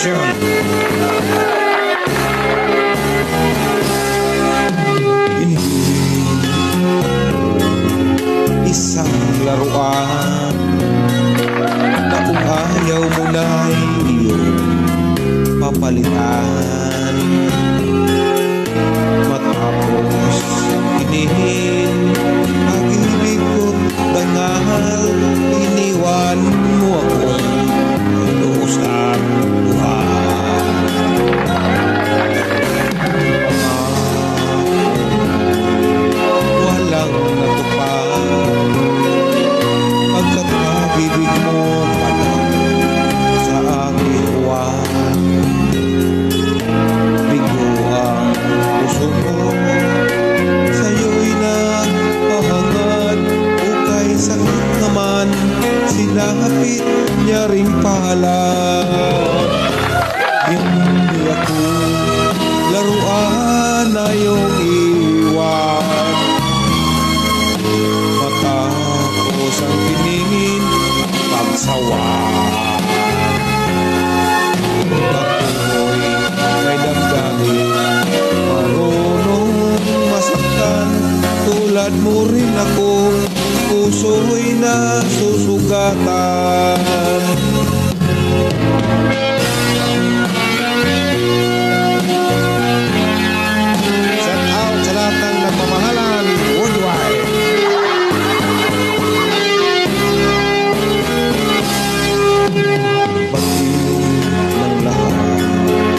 Production. Isang laruan na kung ayaw mo na'y iyong papalitan. Matapos inihin pag-ibig ko't dangal, iniwan mo akong lubos at buhay. Walang natupad pagkat pag-ibig mo pala sa aking uwan. Bigo ang puso ko, sa'yo'y napahangad. Ukay sakit naman, sinapit niya rin pala. Hindi ako laruan na iyong iwan. Matapos ang piningin pagsawa, ako'y may damdamin, marunong masaktan. Tulad mo rin ako, puso'y nasusugatan. Shout out sa lahat ng nagmamahalan worldwide. Bakit ng lahat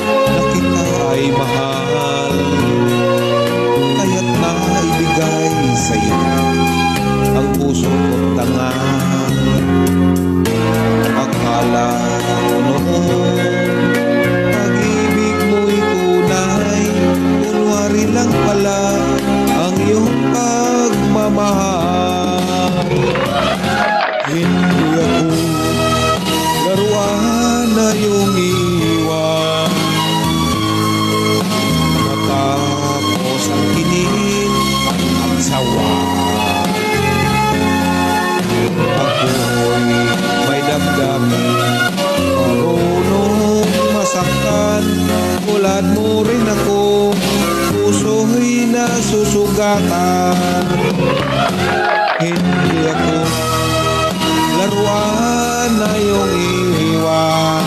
na kita ay mahal, kaya't naibigay sa'yo ang puso ko't tangan. Akala ko noon pag-ibig mo'y tunay, kunwari lang pala ang iyong pagmamahal. Hindi ako laruan na iyong iwan. Matapos ang kinin at ang sawa, ako'y may damdamin, marunong masaktan. Tulad mo rin ako, puso'y nasusugatan. Hindi ako laruan na iyong iwan.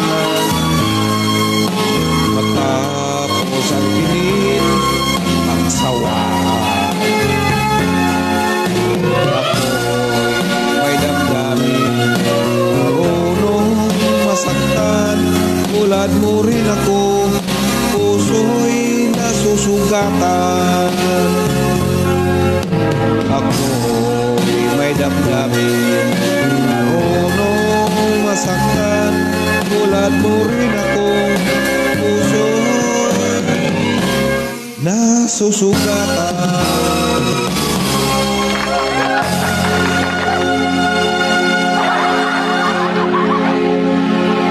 Matapos ang pinit ang sawa, ako'y may damdamin, marunong masaktan. Tulad mo rin ako, puso'y nasusugatan. Ako'y may damdamin, marunong masaktan. Tulad mo rin ako, puso'y nasusugatan.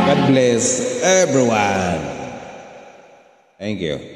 God bless everyone. Thank you.